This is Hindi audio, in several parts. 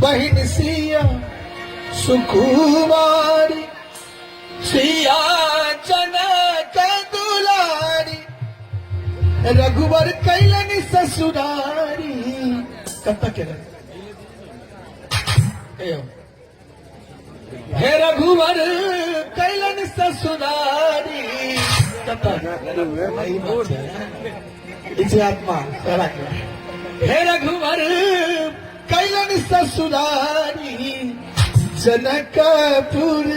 बहन सिया सुकुमारी सिया जनक दुलारी रघुवर कैलन ससुरारी। कब तक कह रहे हे रघुवर कैलन ससुरारी। कब तक इसे आत्मा हे रघुवर कैलन ससुरारी जनकपुर।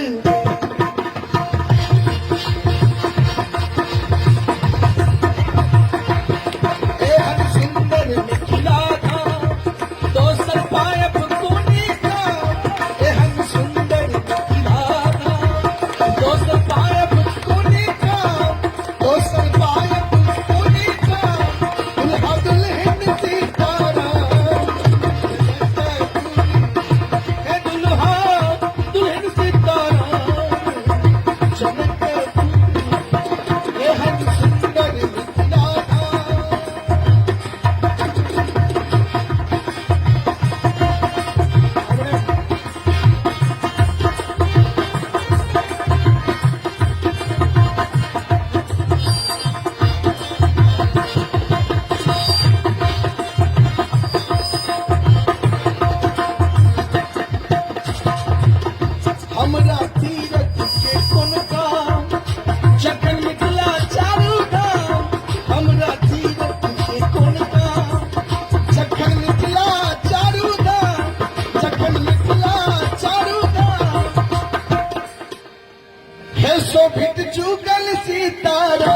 शोभित जुगल सीतारा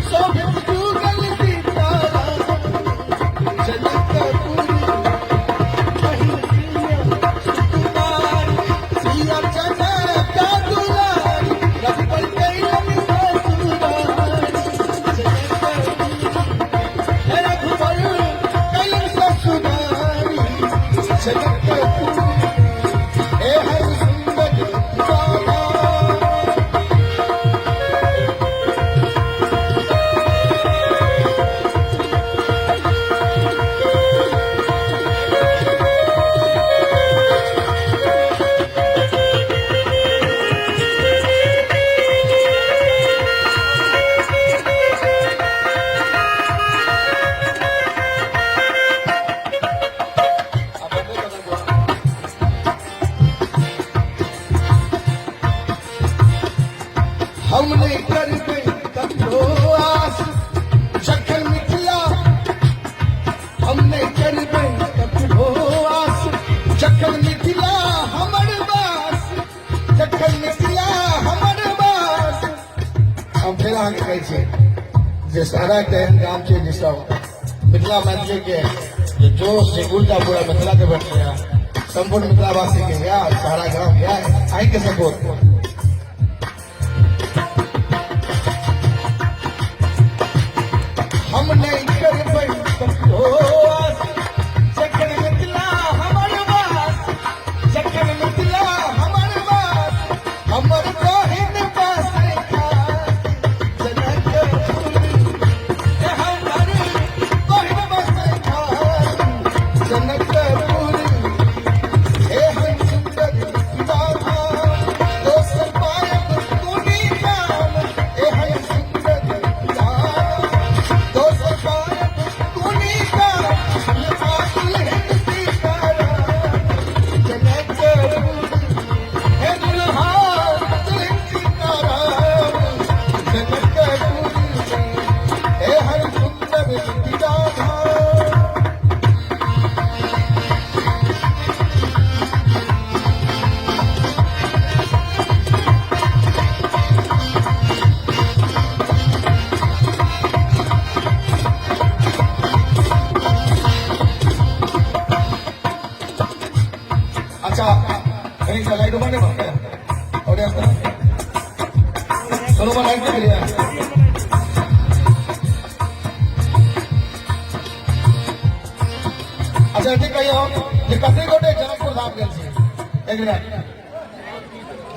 शोभित जुगल सीतारा जनकपुर। सिया जनक दुलारी रघुवर कैलन ससुरारी। रघुवर कैलन ससुरारी जनकपुर। हमने कर गई करो आस जखन मिथिला। हमने कर गई करो आस जखन मिथिला हमर बास। जखन मिथिला हमर बास। हम फिर आगे कहै छै जे सारा केहन काम छै जे सब मिथिला मैथिली के जोश से उल्टा पूरा मिथिला के बैठ गया। संपूर्ण मिथिलावासी के गया सारा गाँव गया आई के सपोर्ट। हमने कर गई करो आस जखन मिथिला हमर बास। जखन मिथिला हमर बास हमर बहिन बास खास जनकपुर। हमर बहिन बास खास जनकपुर। हे हम सुंदर विवाह दोसर पायब कोनी काम। हे हम सुंदर अच्छा कहीं से लाइट बने और सोनोमा लाइट के लिए अच्छा ठीक है ये कतरे गोटे जनकपुर धाम गए थे एक मिनट।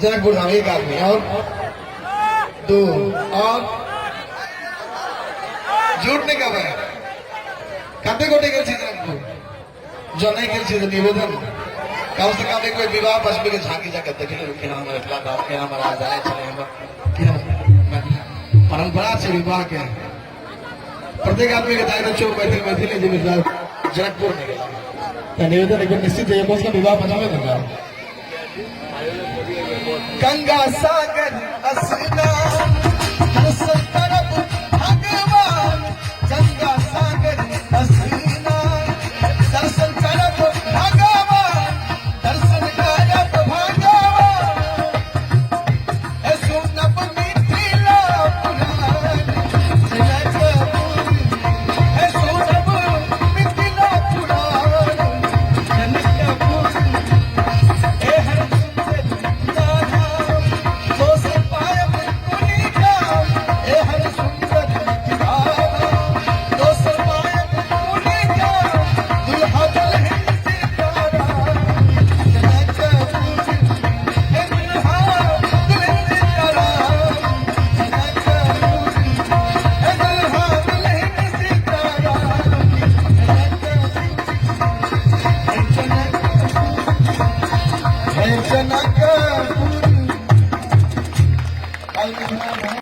जनकपुर धाम एक आदमी और दो और झूठ नहीं कहा कते गोटे गेल छी जनकपुर जो नहीं गेल छी निवेदन कम से कम एक विवाह पश्चिम के झांकी जाके देखे केना हमर इतना गांव केना महाराज आए चले हम परंपरा से विवाह के प्रत्येक आदमी के दायित्व चौक मैथिली जिम्मेदार जनकपुर में गेला निवेदन एक निश्चित है उसका विवाह बचावे देगा गंगा सागर स्नान